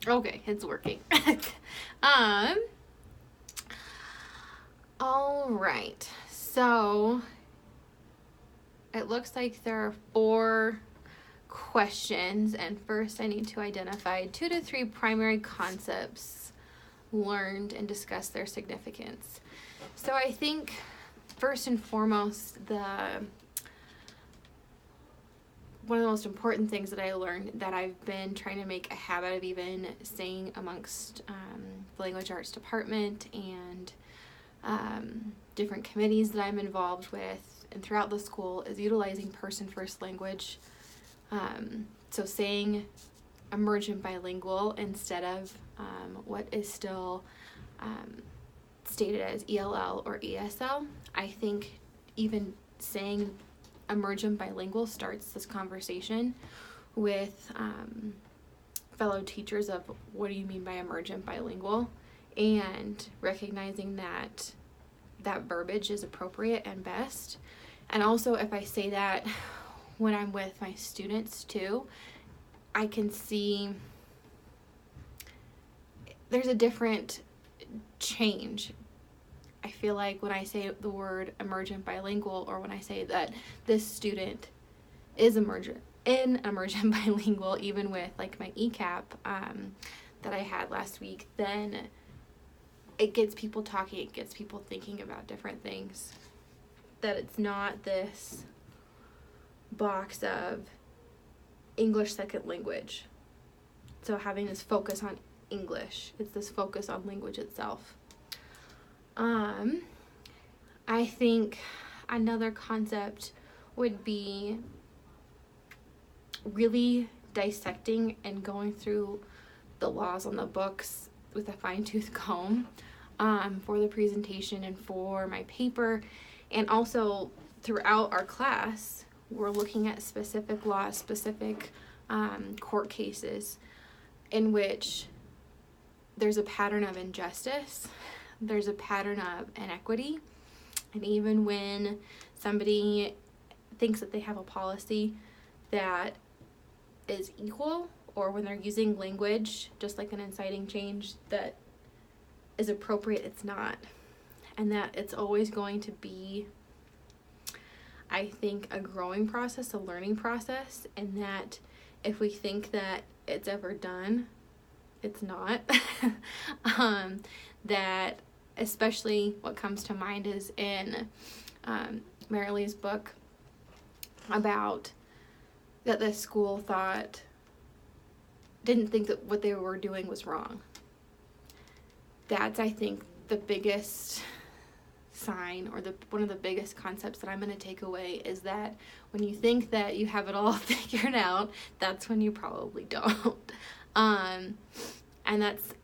Okay, it's working. All right. So it looks like there are 4 questions, and first I need to identify 2 to 3 primary concepts learned and discuss their significance. So I think first and foremost, one of the most important things that I learned, that I've been trying to make a habit of even saying amongst the language arts department and different committees that I'm involved with and throughout the school, is utilizing person first language. So saying emergent bilingual instead of what is still stated as ELL or ESL. I think even saying emergent bilingual starts this conversation with fellow teachers of what do you mean by emergent bilingual, and recognizing that that verbiage is appropriate and best. And also, if I say that when I'm with my students too, I can see there's a different change. I feel like when I say the word emergent bilingual, or when I say that this student is emergent bilingual, even with like my ECAP that I had last week, then it gets people talking, it gets people thinking about different things. That it's not this box of English second language. So having this focus on English, it's this focus on language itself. I think another concept would be really dissecting and going through the laws on the books with a fine-tooth comb for the presentation and for my paper. And also throughout our class, we're looking at specific laws, specific court cases in which there's a pattern of injustice, there's a pattern of inequity, and even when somebody thinks that they have a policy that is equal, or when they're using language, just like an inciting change, that is appropriate, it's not. And that it's always going to be, I think, a growing process, a learning process, and that if we think that it's ever done, it's not. That especially what comes to mind is in Marilee's book about that the school didn't think that what they were doing was wrong. That's, I think, the biggest sign, or one of the biggest concepts that I'm going to take away, is that when you think that you have it all figured out, that's when you probably don't. And that's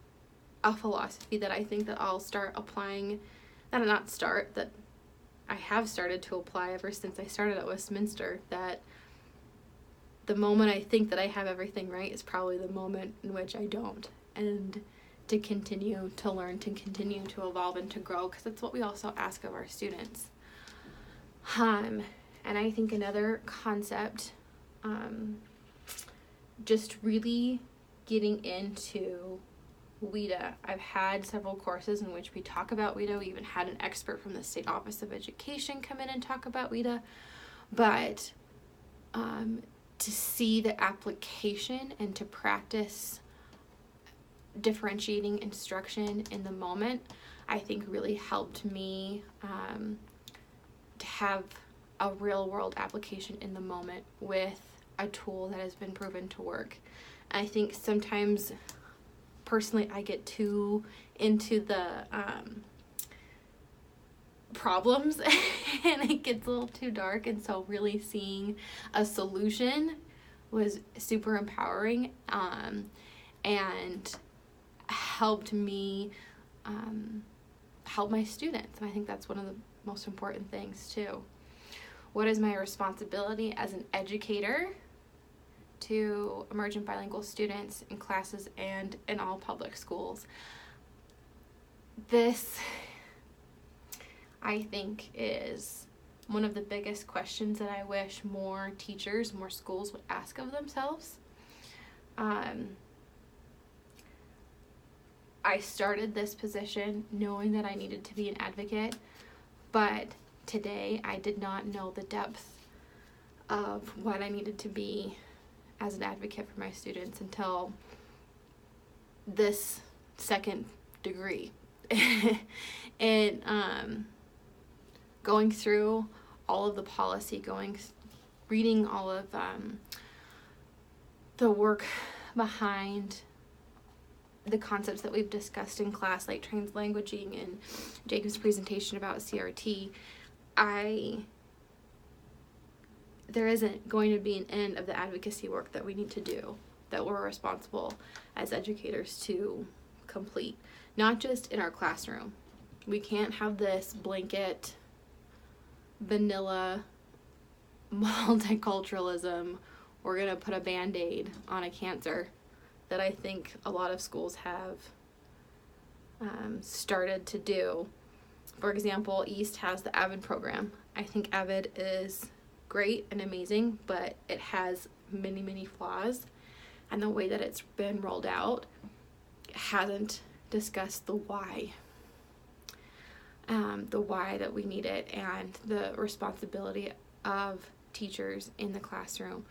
a philosophy that I think that I'll start applying, that I have started to apply ever since I started at Westminster, that the moment I think that I have everything right is probably the moment in which I don't. And to continue to learn, to continue to evolve and to grow, because that's what we also ask of our students. And I think another concept, just really getting into WIDA. I've had several courses in which we talk about WIDA. We even had an expert from the State Office of Education come in and talk about WIDA. But to see the application and to practice differentiating instruction in the moment, I think really helped me to have a real world application in the moment with a tool that has been proven to work. I think sometimes personally I get too into the problems and it gets a little too dark, and so really seeing a solution was super empowering and helped me help my students. And I think that's one of the most important things too. What is my responsibility as an educator to emergent bilingual students in classes and in all public schools? This, I think, is one of the biggest questions that I wish more teachers, more schools would ask of themselves. I started this position knowing that I needed to be an advocate, but today I did not know the depth of what I needed to be as an advocate for my students until this second degree. And going through all of the policy, reading all of the work behind the concepts that we've discussed in class, like translanguaging and Jacob's presentation about CRT, there isn't going to be an end of the advocacy work that we need to do, that we're responsible as educators to complete, not just in our classroom. We can't have this blanket, vanilla multiculturalism, we're going to put a Band-Aid on a cancer, that I think a lot of schools have started to do. For example, East has the AVID program. I think AVID is great and amazing, but it has many, many flaws, and the way that it's been rolled out hasn't discussed the why that we need it, and the responsibility of teachers in the classroom,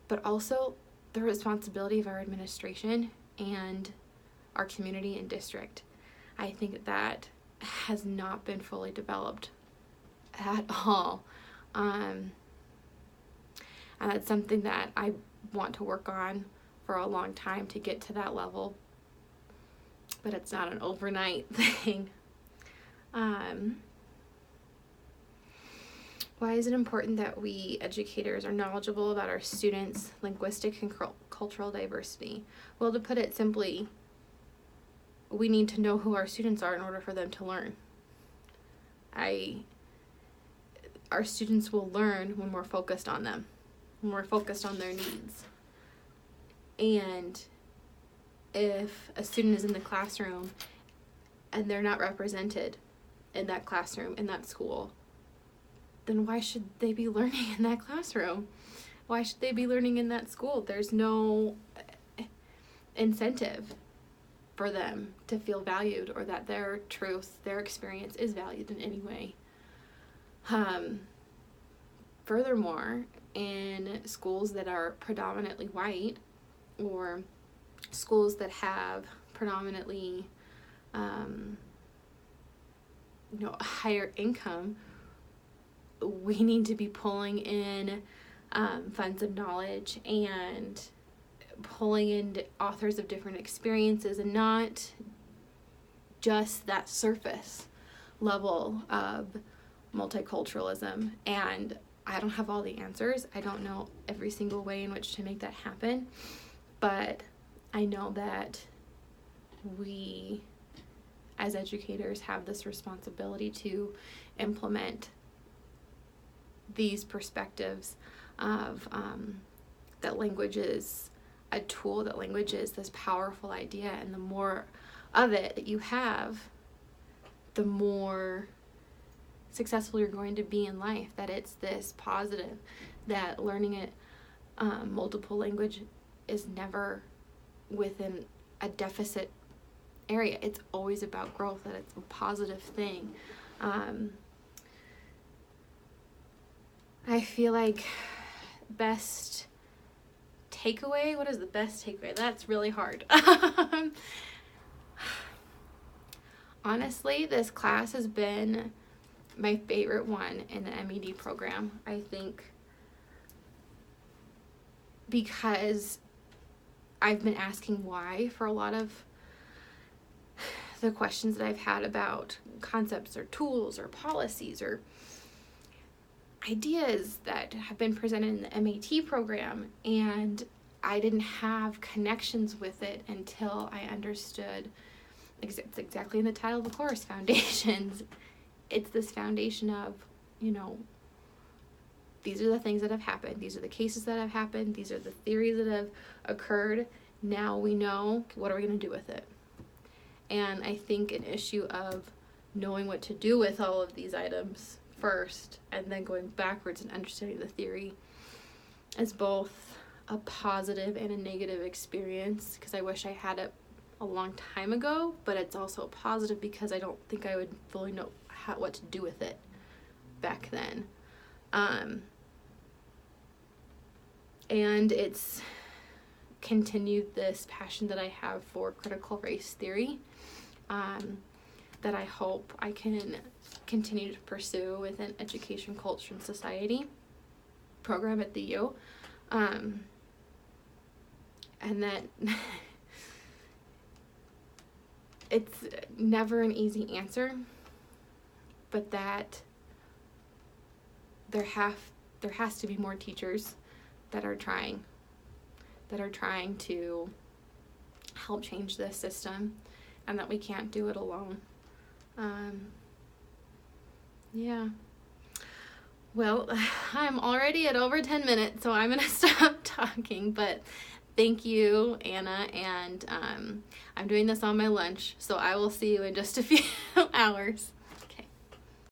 but also the responsibility of our administration and our community and district. I think that has not been fully developed at all. And that's something that I want to work on for a long time to get to that level, but it's not an overnight thing. Why is it important that we educators are knowledgeable about our students' linguistic and cultural diversity? Well, to put it simply, we need to know who our students are in order for them to learn. Our students will learn when we're focused on them, when we're focused on their needs. And if a student is in the classroom and they're not represented in that classroom, in that school, then why should they be learning in that classroom? Why should they be learning in that school? There's no incentive for them to feel valued, or that their truth, their experience is valued in any way. Furthermore, in schools that are predominantly white, or schools that have predominantly higher income, we need to be pulling in funds of knowledge and pulling in authors of different experiences, and not just that surface level of multiculturalism. And I don't have all the answers. I don't know every single way in which to make that happen, but I know that we as educators have this responsibility to implement these perspectives of that language is a tool, that language is this powerful idea, and the more of it that you have, the more successful you're going to be in life, that it's this positive, that learning it multiple language is never within a deficit area. It's always about growth, that it's a positive thing. I feel like best takeaway, what is the best takeaway? That's really hard. Honestly, this class has been my favorite one in the MED program, I think, because I've been asking why for a lot of the questions that I've had about concepts or tools or policies or ideas that have been presented in the MAT program, and I didn't have connections with it until I understood. It's exactly in the title of the course, Foundations. It's this foundation of, these are the things that have happened, these are the cases that have happened, these are the theories that have occurred. Now we know, what are we going to do with it? And I think an issue of knowing what to do with all of these items first, and then going backwards and understanding the theory, is both a positive and a negative experience, because I wish I had it a long time ago, but it's also positive because I don't think I would fully know what to do with it back then. And it's continued this passion that I have for critical race theory, that I hope I can continue to pursue with an education, culture, and society program at the U. And that it's never an easy answer, but that there has to be more teachers that are trying to help change this system, and that we can't do it alone. Yeah. Well, I'm already at over 10 minutes, so I'm going to stop talking, but thank you, Anna, and I'm doing this on my lunch, so I will see you in just a few hours.